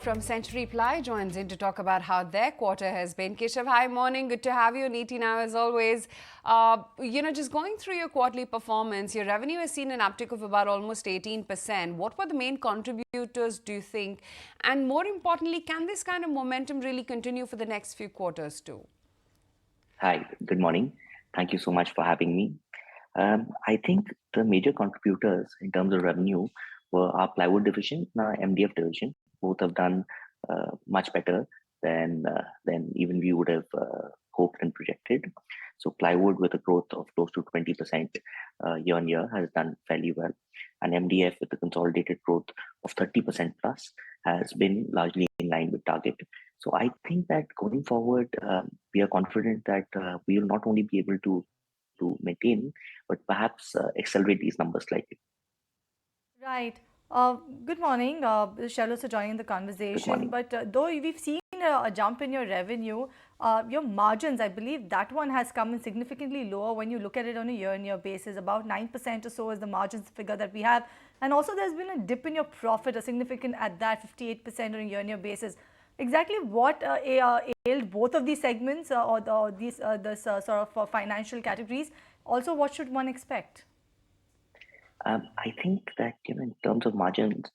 From Century Ply joins in to talk about how their quarter has been. Keshav, hi, morning. Good to have you. Neeti now, as always. Just going through your quarterly performance, your revenue has seen an uptick of about almost 18%. What were the main contributors, do you think? And more importantly, can this kind of momentum really continue for the next few quarters too? Hi, good morning. Thank you so much for having me. I think the major contributors in terms of revenue were our plywood division and our MDF division. Both have done much better than even we would have hoped and projected. So plywood with a growth of close to 20% year on year has done fairly well, and MDF with a consolidated growth of 30% plus has been largely in line with target. So I think that going forward, we are confident that we will not only be able to maintain, but perhaps accelerate these numbers slightly. Right. Good morning. This is Shailu joining the Good conversation. morning. But though we've seen a jump in your revenue, your margins, I believe that one has come in significantly lower when you look at it on a year-on-year basis. About 9% or so is the margins figure that we have. And also there's been a dip in your profit, a significant at that 58% on a year-on-year basis. Exactly what ailed both of these segments or these sort of financial categories? Also, what should one expect? I think that in terms of margins,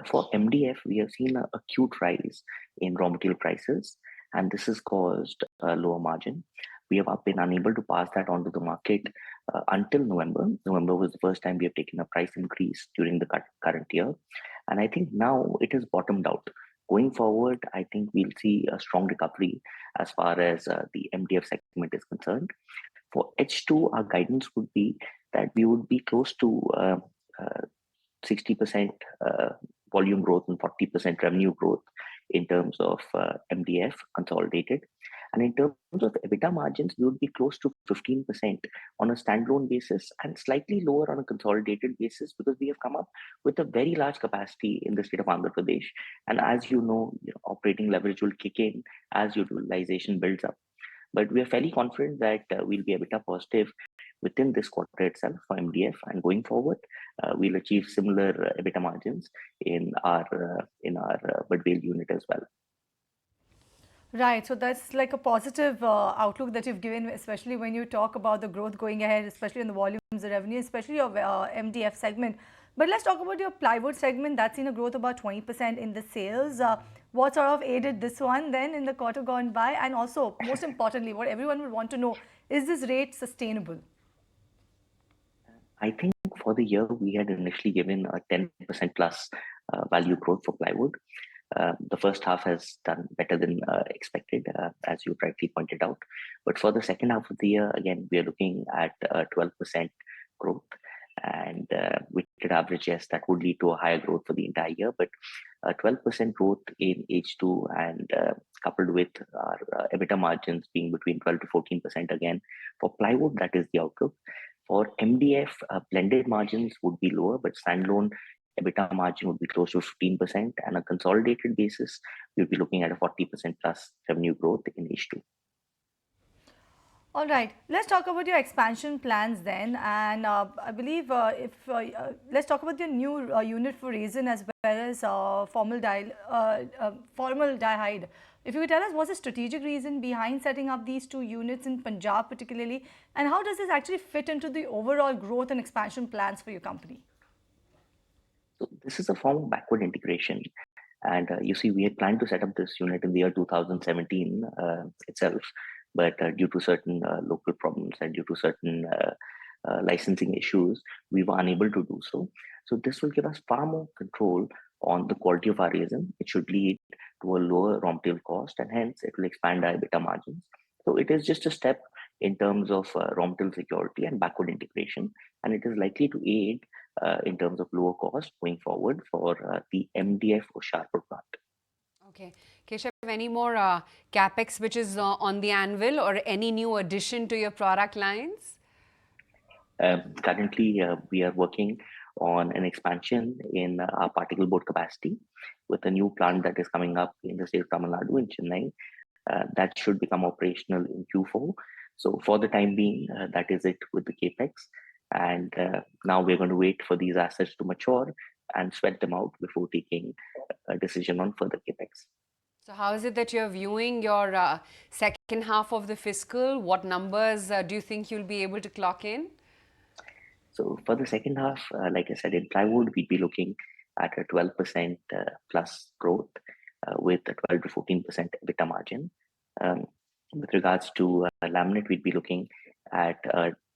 for MDF, we have seen an acute rise in raw material prices, and this has caused a lower margin. We have been unable to pass that on to the market until November. November was the first time we have taken a price increase during the current year, and I think now it has bottomed out. Going forward, I think we'll see a strong recovery as far as the MDF segment is concerned. For H2, our guidance would be that we would be close to 60% volume growth and 40% revenue growth in terms of MDF consolidated. And in terms of EBITDA margins, we would be close to 15% on a standalone basis and slightly lower on a consolidated basis because we have come up with a very large capacity in the state of Andhra Pradesh. And as you know, operating leverage will kick in as utilization builds up. But we are fairly confident that we'll be EBITDA positive within this quarter itself for MDF, and going forward, we'll achieve similar EBITDA margins in our Budvale unit as well. Right. So that's like a positive outlook that you've given, especially when you talk about the growth going ahead, especially in the volumes, the revenue, especially your MDF segment. But let's talk about your plywood segment. That's seen a growth about 20% in the sales. What sort of aided this one then in the quarter gone by? And also, most importantly, what everyone would want to know, is this rate sustainable? I think for the year, we had initially given a 10% plus value growth for plywood. The first half has done better than expected, as you rightly pointed out. But for the second half of the year, again, we are looking at 12% growth. And weighted average, yes, that would lead to a higher growth for the entire year. But 12% growth in H2 and coupled with our EBITDA margins being between 12 to 14% again. For plywood, that is the outlook. For MDF, blended margins would be lower, but standalone EBITDA margin would be close to 15%. And on a consolidated basis, we'll be looking at a 40% plus revenue growth in H2. All right, let's talk about your expansion plans then. And I believe let's talk about your new unit for resin as well as formaldehyde. If you could tell us what's the strategic reason behind setting up these two units in Punjab particularly, and how does this actually fit into the overall growth and expansion plans for your company? So this is a form of backward integration. And you see, we had planned to set up this unit in the year 2017 itself. But due to certain local problems and due to certain licensing issues, we were unable to do so. So this will give us far more control on the quality of our resin. It should lead to a lower raw material cost, and hence it will expand our EBITDA margins. So it is just a step in terms of raw material security and backward integration, and it is likely to aid in terms of lower cost going forward for the MDF or Sharpur plant. Okay. Keshav, any more capex which is on the anvil or any new addition to your product lines? Currently, we are working on an expansion in our particle board capacity with a new plant that is coming up in the state of Tamil Nadu in Chennai. That should become operational in Q4. So for the time being, that is it with the capex. And now we're going to wait for these assets to mature and sweat them out before taking a decision on further capex. So how is it that you're viewing your second half of the fiscal? What numbers do you think you'll be able to clock in? So for the second half, like I said, in plywood, we'd be looking at a 12% plus growth with a 12 to 14% EBITDA margin. With regards to laminate, we'd be looking at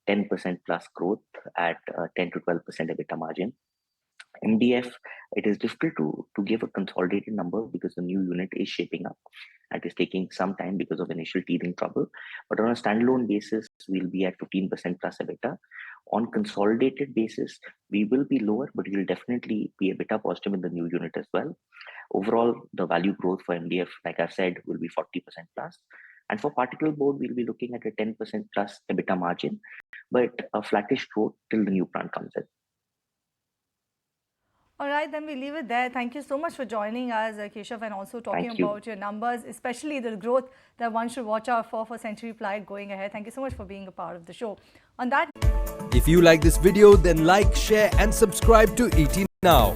10% plus growth at 10 to 12% EBITDA margin. MDF, it is difficult to give a consolidated number because the new unit is shaping up and is taking some time because of initial teething trouble. But on a standalone basis, we'll be at 15% plus EBITDA. On consolidated basis, we will be lower, but we'll definitely be EBITDA positive in the new unit as well. Overall, the value growth for MDF, like I've said, will be 40% plus. And for particle board, we'll be looking at a 10% plus EBITDA margin, but a flattish growth till the new plant comes in. All right, then we leave it there. Thank you so much for joining us, Keshav, and also talking about your numbers, especially the growth that one should watch out for Century Ply going ahead. Thank you so much for being a part of the show. On that, if you like this video, then like, share and subscribe to ET Now.